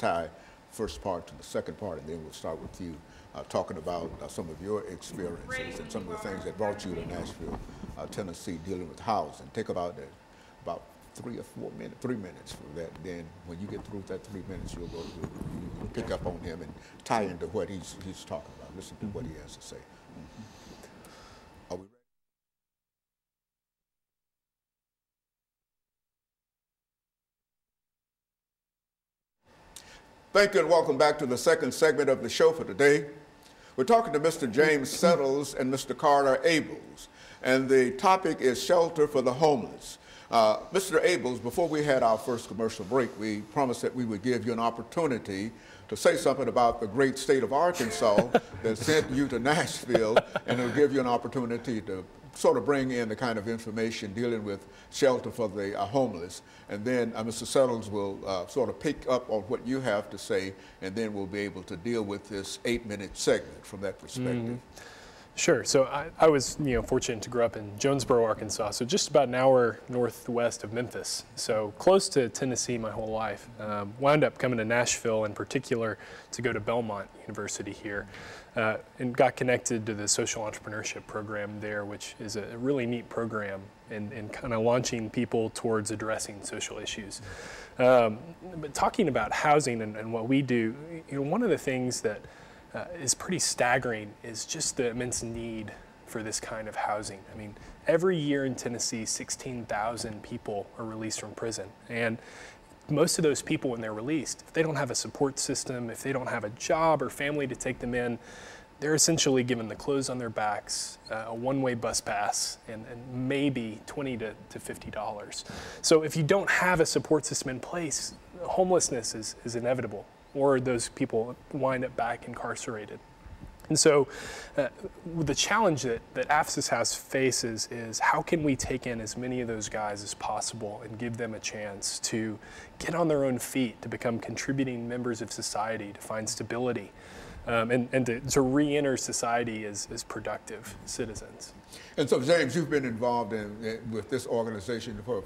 tie first part to the second part, and then we'll start with you talking about some of your experiences and some of the things that brought you to Nashville, Tennessee, dealing with housing. Take about 3 or 4 minutes, 3 minutes for that. Then when you get through that 3 minutes, you'll pick up on him and tie into what he's talking about. Listen to what he has to say. Are we ready? Thank you and welcome back to the second segment of the show for today. We're talking to Mr. JSettles and Mr. Carter Abels, and the topic is shelter for the homeless. Mr. Abels, before we had our first commercial break, we promised that we would give you an opportunity to say something about the great state of Arkansas that sent you to Nashville, and it'll give you an opportunity to sort of bring in the kind of information dealing with shelter for the homeless. And then Mr. Settles will sort of pick up on what you have to say, and then we'll be able to deal with this 8-minute segment from that perspective. Sure. So I was, fortunate to grow up in Jonesboro, Arkansas, so just about an hour northwest of Memphis. So close to Tennessee my whole life. Wound up coming to Nashville in particular to go to Belmont University here, and got connected to the social entrepreneurship program there, which is a really neat program in kind of launching people towards addressing social issues. But talking about housing and what we do, one of the things that is pretty staggering is just the immense need for this kind of housing. I mean, every year in Tennessee, 16,000 people are released from prison. And most of those people, when they're released, if they don't have a support system, if they don't have a job or family to take them in, they're essentially given the clothes on their backs, a one-way bus pass, and maybe $20 to $50. So if you don't have a support system in place, homelessness is inevitable, or those people wind up back incarcerated. And so the challenge that AFSIS House faces is how can we take in as many of those guys as possible and give them a chance to get on their own feet, to become contributing members of society, to find stability, and to re-enter society as productive citizens. And so, James, you've been involved with this organization for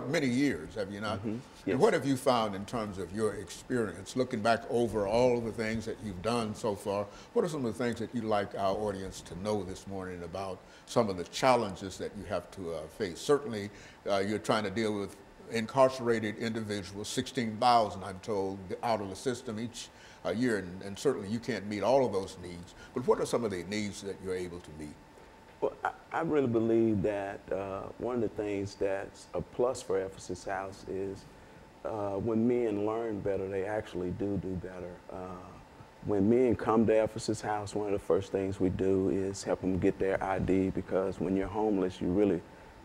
many years, have you not? Yes. And what have you found in terms of your experience, looking back over all of the things that you've done so far? What are some of the things that you'd like our audience to know this morning about some of the challenges that you have to face? Certainly, you're trying to deal with incarcerated individuals, 16,000, I'm told, out of the system each year, and certainly you can't meet all of those needs. But what are some of the needs that you're able to meet? Well, I really believe that one of the things that's a plus for AFSIS House is when men learn better, they actually do better. When men come to AFSIS House, one of the first things we do is help them get their ID, because when you're homeless, you really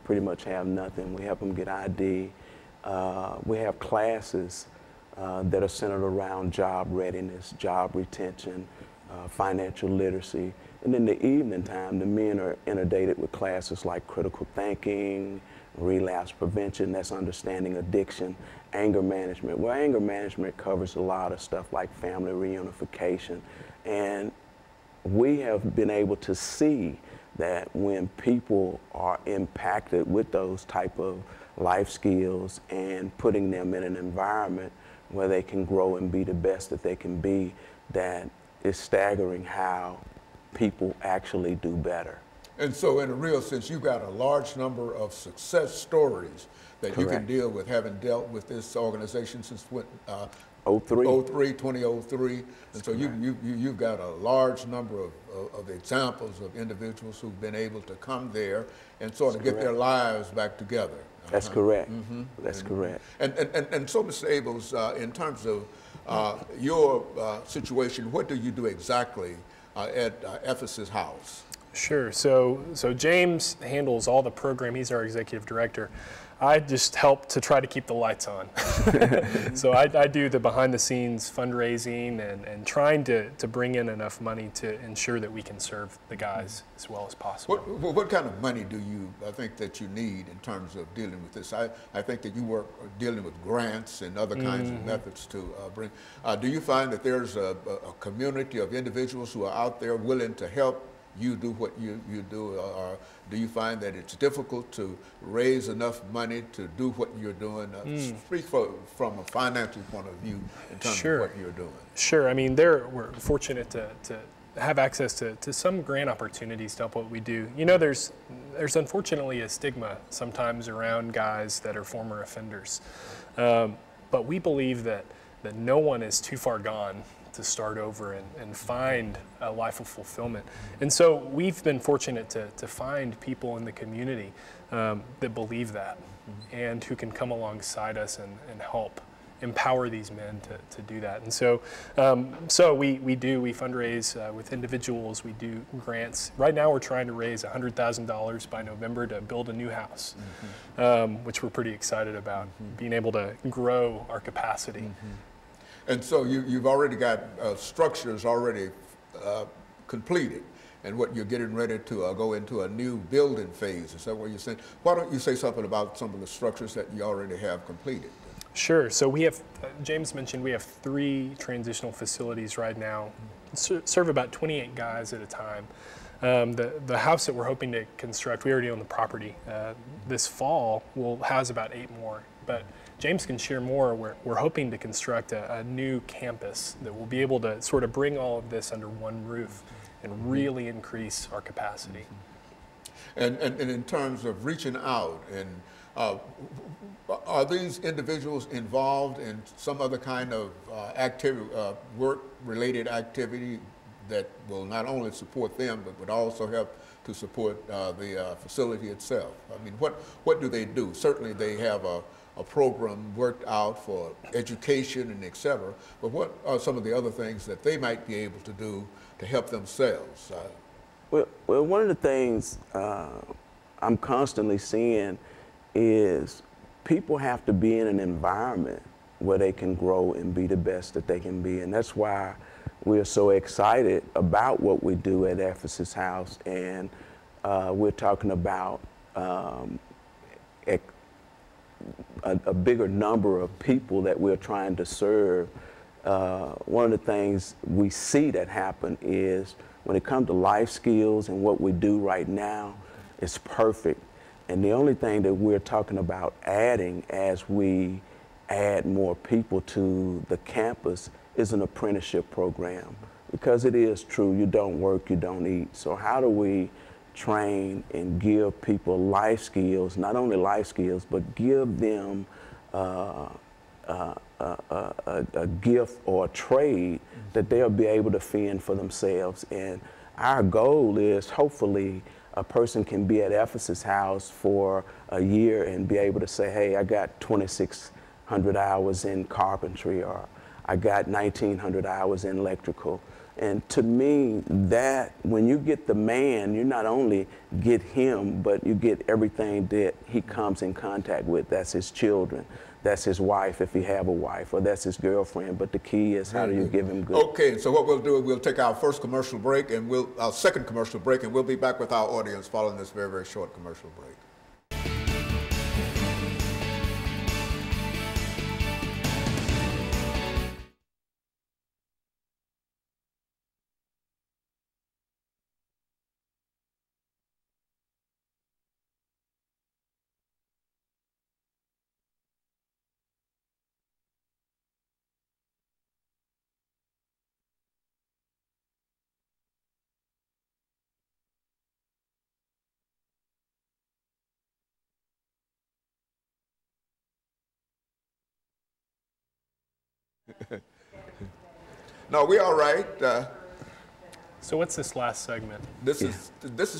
pretty much have nothing. We help them get ID. We have classes that are centered around job readiness, job retention, financial literacy. And in the evening time, the men are inundated with classes like critical thinking, relapse prevention, that's understanding addiction, anger management. Well, anger management covers a lot of stuff like family reunification. And we have been able to see that when people are impacted with those type of life skills and putting them in an environment where they can grow and be the best that they can be, that is staggering how people actually do better. And so in a real sense, you've got a large number of success stories that you can deal with, having dealt with this organization since when, 2003. And so you've got a large number of examples of individuals who've been able to come there and sort of get their lives back together. That's correct. That's correct. And so, Mr. Abels, in terms of your situation, what do you do exactly at AFSIS House? Sure. So James handles all the program. He's our executive director. I just help to try to keep the lights on. So I do the behind-the-scenes fundraising and trying to bring in enough money to ensure that we can serve the guys as well as possible. What kind of money do you think that you need in terms of dealing with this? I think that you work dealing with grants and other kinds of methods to bring. Do you find that there's a community of individuals who are out there willing to help you do what you do, or do you find that it's difficult to raise enough money to do what you're doing? Speak from a financial point of view in terms of what you're doing. Sure. I mean, we're fortunate to have access to some grant opportunities to help what we do. You know, there's unfortunately a stigma sometimes around guys that are former offenders. But we believe that no one is too far gone to start over and find a life of fulfillment. And so we've been fortunate to find people in the community that believe that and who can come alongside us and help empower these men to do that. And so we fundraise with individuals, we do grants. Right now we're trying to raise $100,000 by November to build a new house, which we're pretty excited about, being able to grow our capacity. And so you've already got structures already completed, and what you're getting ready to go into a new building phase. Is that what you're saying? Why don't you say something about some of the structures that you already have completed? Sure. So we have, James mentioned, we have 3 transitional facilities right now, serve about 28 guys at a time. The house that we're hoping to construct, we already own the property. This fall, we'll house about 8 more. But James can share more. We're hoping to construct a new campus that will be able to sort of bring all of this under one roof and really increase our capacity. And in terms of reaching out, and are these individuals involved in some other kind of activity, work-related activity that will not only support them, but would also help to support the facility itself? I mean, what do they do? Certainly they have a program worked out for education and et cetera, but what are some of the other things that they might be able to do to help themselves? Well, one of the things I'm constantly seeing is people have to be in an environment where they can grow and be the best that they can be. And that's why we're so excited about what we do at Ephesus House. And we're talking about a bigger number of people that we're trying to serve. One of the things we see that happen is when it comes to life skills and what we do right now, it's perfect. And the only thing that we're talking about adding as we add more people to the campus is an apprenticeship program. Because it is true, you don't work, you don't eat. So how do we train and give people life skills, not only life skills, but give them a gift or a trade that they'll be able to fend for themselves. And our goal is hopefully a person can be at Ephesus House for a year and be able to say, hey, I got 2,600 hours in carpentry, or I got 1,900 hours in electrical. And to me, that when you get the man, you not only get him, but you get everything that he comes in contact with. That's his children, that's his wife if he have a wife, or that's his girlfriend. But the key is how do you give him good. Okay, so what we'll do is we'll take our first commercial break, and our second commercial break, and we'll be back with our audience following this very, very short commercial break. No, we all right. So what's this last segment? This is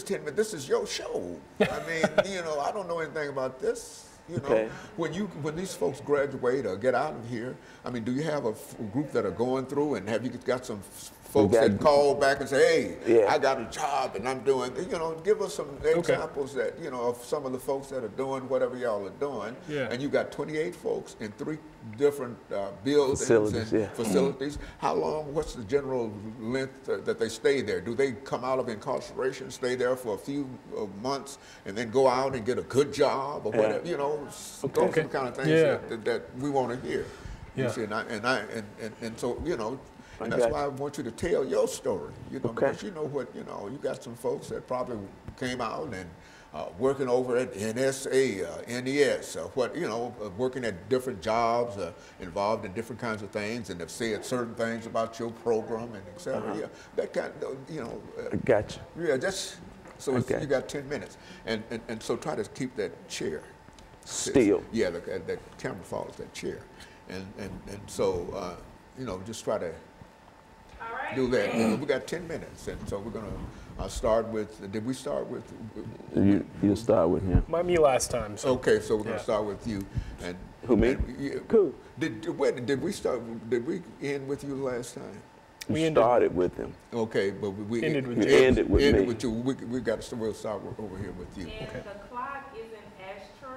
10 minutes. This is your show. I mean, I don't know anything about this. Okay. When these folks graduate or get out of here, I mean, do you have a group that are going through, and have you got some folks that call back and say, hey, I got a job and I'm doing, give us some examples that, of some of the folks that are doing whatever y'all are doing. Yeah. And you got 28 folks in 3 different buildings and facilities. How long, what's the general length that they stay there? Do they come out of incarceration, stay there for a few months, and then go out and get a good job or whatever? Those are the kind of things that we want to hear. Yeah. You see, and so, And that's why I want you to tell your story, you know, Okay. because you know what, you know, you got some folks that probably came out and working over at NSA, NES, what, you know, working at different jobs, involved in different kinds of things, and have said certain things about your program and et cetera. Yeah, that kind of, you know. I got you. Yeah, just, so you got 10 minutes. And so try to keep that chair. Still. Yeah, that camera follows that chair. And so, you know, just try to do that. You know, we got 10 minutes, and so we're going to start with, did we start with? You start with him. Me last time. So. Okay, so we're going to start with you. And Who, me? Cool. Did we end with you last time? We started with him. Okay, but we ended with you. Ended with me. with you. We got to, we'll start over here with you. And okay. the clock isn't as true,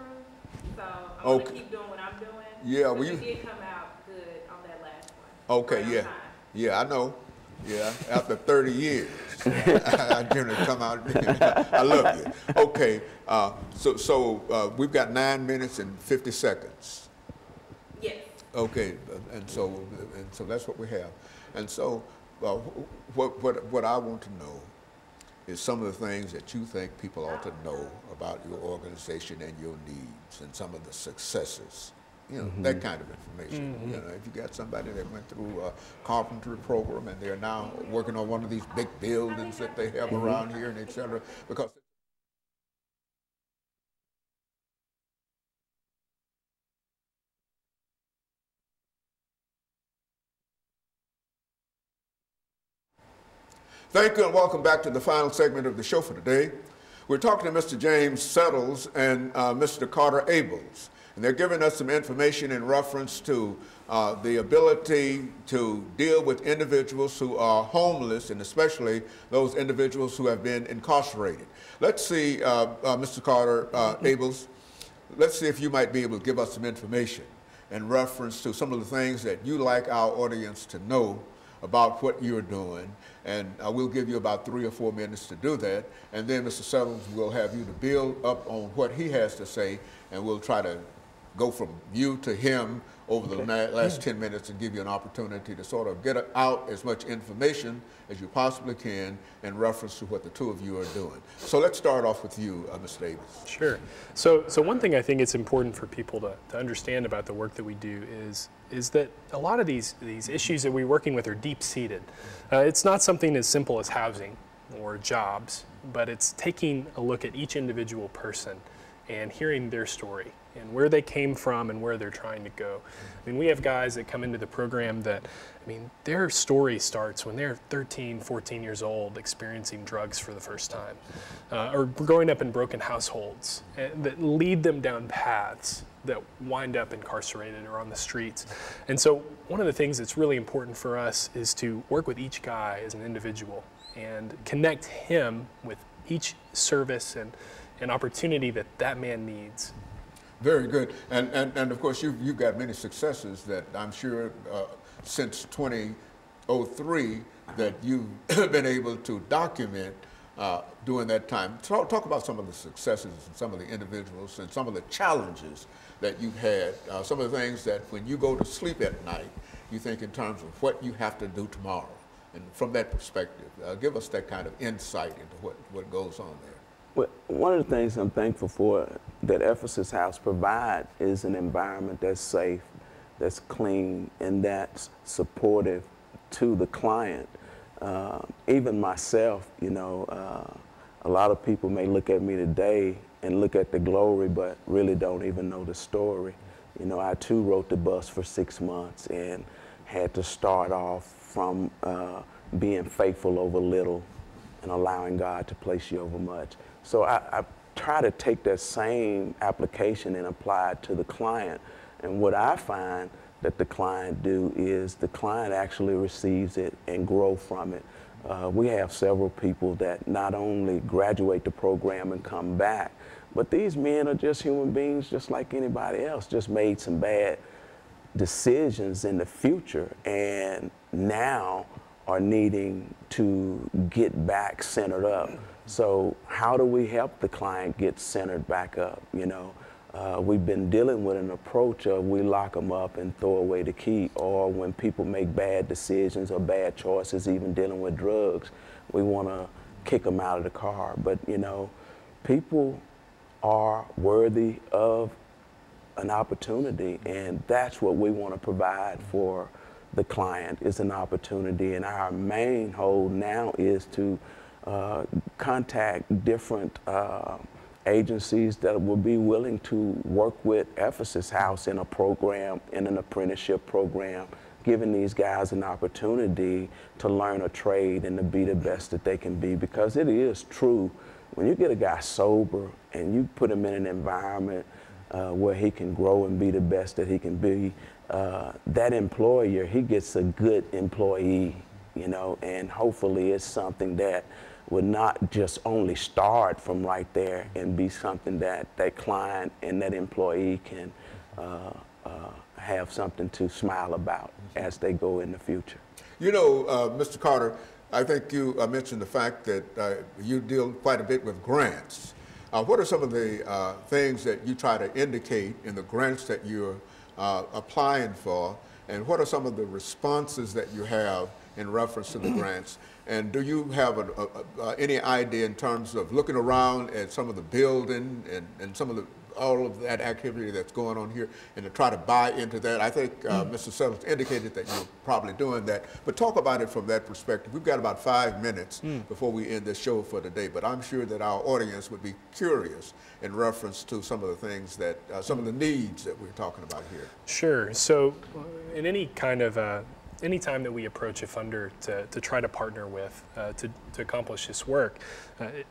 so I'm going to keep doing what I'm doing. Yeah, well, you did come out good on that last one. Okay, right yeah. time. Yeah, I know. Yeah, after 30 years, I generally come out. I love you. Okay, so we've got 9 minutes and 50 seconds. Yes. Okay, and so that's what we have. And so, what I want to know is some of the things that you think people ought to know about your organization and your needs, and some of the successes. You know, that kind of information. You know, if you got somebody that went through a carpentry program and they're now working on one of these big buildings that they have around here and et cetera, because thank you and welcome back to the final segment of the show for today. We're talking to Mr. James Settles and Mr. Carter Abels. And they're giving us some information in reference to the ability to deal with individuals who are homeless, and especially those individuals who have been incarcerated. Let's see, Mr. Carter Abels, let's see if you might be able to give us some information in reference to some of the things that you like our audience to know about what you're doing. And we'll give you about 3 or 4 minutes to do that. And then Mr. Settles will have you to build up on what he has to say, and we'll try to go from you to him over the last 10 minutes and give you an opportunity to sort of get out as much information as you possibly can in reference to what the two of you are doing. So let's start off with you, Mr. Davis. Sure. So one thing I think it's important for people to understand about the work that we do is that a lot of these issues that we're working with are deep-seated. It's not something as simple as housing or jobs, but it's taking a look at each individual person and hearing their story and where they came from and where they're trying to go. I mean, we have guys that come into the program that, I mean, their story starts when they're 13, 14 years old, experiencing drugs for the first time, or growing up in broken households that lead them down paths that wind up incarcerated or on the streets. And so one of the things that's really important for us is to work with each guy as an individual and connect him with each service and opportunity that man needs. Very good. And of course, you've got many successes that I'm sure since 2003 that you've been able to document during that time. Talk about some of the successes and some of the individuals and some of the challenges that you've had, some of the things that when you go to sleep at night, you think in terms of what you have to do tomorrow. And from that perspective, give us that kind of insight into what goes on there. Well, one of the things I'm thankful for that Ephesus House provides is an environment that's safe, that's clean, and that's supportive to the client. Even myself, you know, a lot of people may look at me today and look at the glory, but really don't even know the story. You know, I too rode the bus for 6 months and had to start off from being faithful over little and allowing God to place you over much. So I try to take that same application and apply it to the client. And what I find that the client do is the client actually receives it and grow from it. We have several people that not only graduate the program and come back, but these men are just human beings just like anybody else, just made some bad decisions in the future and now are needing to get back centered up. So how do we help the client get centered back up? You know, we've been dealing with an approach of we lock them up and throw away the key, or when people make bad decisions or bad choices, even dealing with drugs, we want to kick them out of the car. But you know, people are worthy of an opportunity, and that's what we want to provide for the client, is an opportunity. And our main hold now is to contact different agencies that will be willing to work with Ephesus House in a program, in an apprenticeship program, giving these guys an opportunity to learn a trade and to be the best that they can be. Because it is true, when you get a guy sober and you put him in an environment where he can grow and be the best that he can be, that employer, he gets a good employee, you know, and hopefully it's something that would not just only start from right there and be something that that client and that employee can have something to smile about as they go in the future. You know, Mr. Carter, I think you mentioned the fact that you deal quite a bit with grants. What are some of the things that you try to indicate in the grants that you're applying for, and what are some of the responses that you have in reference to the grants? And do you have any idea in terms of looking around at some of the building and some of the all of that activity that's going on here, and to try to buy into that? I think Mr. Settles indicated that you're probably doing that, but talk about it from that perspective. We've got about 5 minutes before we end this show for today, but I'm sure that our audience would be curious in reference to some of the things that, some of the needs that we're talking about here. Sure. So in any kind of anytime that we approach a funder to try to partner with to accomplish this work,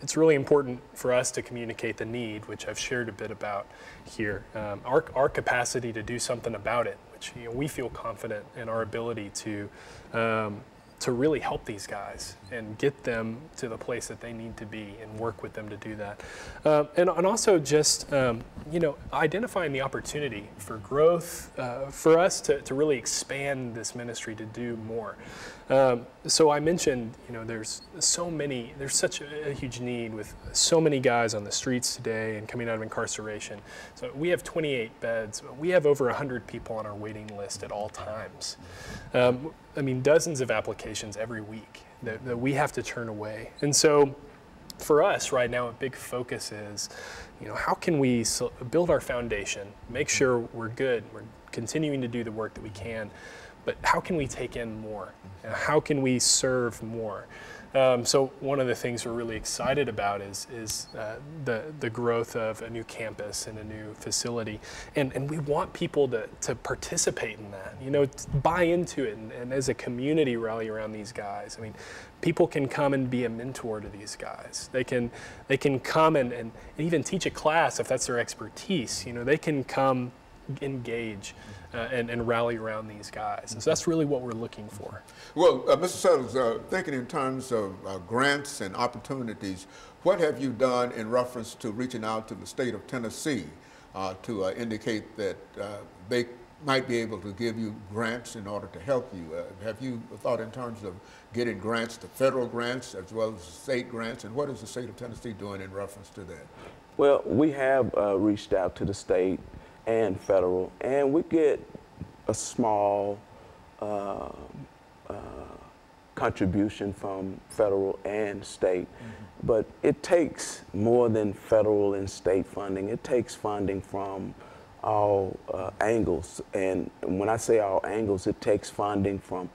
it's really important for us to communicate the need, which I've shared a bit about here, our capacity to do something about it, which, you know, we feel confident in our ability to really help these guys and get them to the place that they need to be and work with them to do that. And also just, you know, identifying the opportunity for growth, for us to really expand this ministry to do more. So I mentioned, you know, there's such a huge need with so many guys on the streets today and coming out of incarceration. So we have 28 beds. We have over 100 people on our waiting list at all times. I mean, dozens of applications every week that we have to turn away. And so for us right now, a big focus is, you know, how can we build our foundation, make sure we're good, we're continuing to do the work that we can, but how can we take in more? How can we serve more? So one of the things we're really excited about is the growth of a new campus and a new facility. And we want people to participate in that, you know, to buy into it and as a community rally around these guys. I mean, people can come and be a mentor to these guys. They can come and even teach a class if that's their expertise. You know, they can come engage and rally around these guys. And so that's really what we're looking for. Well, Mr. Settles, thinking in terms of grants and opportunities, what have you done in reference to reaching out to the state of Tennessee to indicate that they might be able to give you grants in order to help you? Have you thought in terms of getting grants, the federal grants as well as state grants, and what is the state of Tennessee doing in reference to that? Well, we have reached out to the state and federal, and we get a small contribution from federal and state. But it takes more than federal and state funding. It takes funding from all angles. And when I say all angles, it takes funding from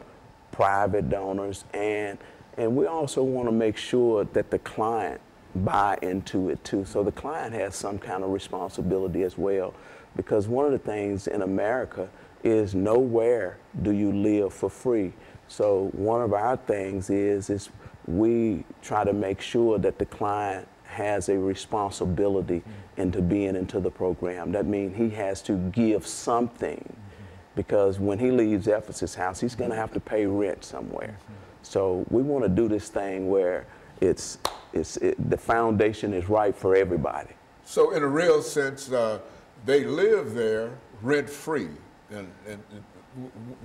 private donors, and we also want to make sure that the client buy into it too. So the client has some kind of responsibility as well, because one of the things in America is nowhere do you live for free. So one of our things is we try to make sure that the client has a responsibility into being into the program. That means he has to give something, because when he leaves Ephesus House, he's going to have to pay rent somewhere. So we want to do this thing where the foundation is right for everybody. So in a real sense, they live there rent-free and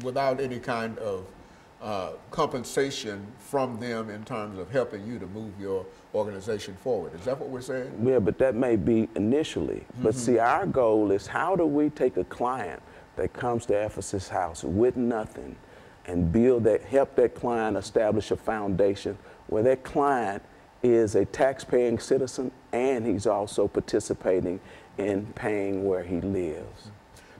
without any kind of compensation from them in terms of helping you to move your organization forward. Is that what we're saying? Yeah, but that may be initially. But see, our goal is how do we take a client that comes to Ephesus House with nothing and help that client establish a foundation where that client is a tax-paying citizen and he's also participating in paying where he lives.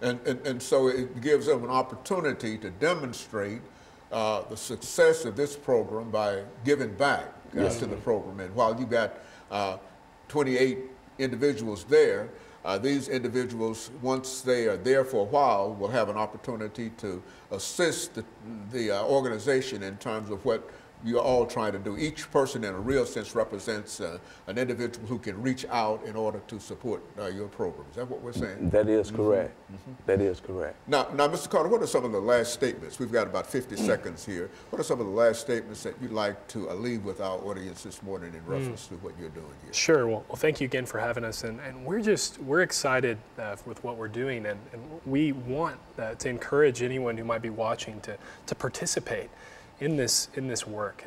And so it gives them an opportunity to demonstrate the success of this program by giving back to the program. And while you got 28 individuals there, these individuals, once they are there for a while, will have an opportunity to assist the organization in terms of what you're all trying to do. Each person in a real sense represents an individual who can reach out in order to support your program. Is that what we're saying? That is correct. That is correct. Now, Mr. Carter, what are some of the last statements? We've got about 50 seconds here. What are some of the last statements that you'd like to leave with our audience this morning in reference to what you're doing here? Sure. Well, thank you again for having us. And we're excited with what we're doing. And we want to encourage anyone who might be watching to participate in this work.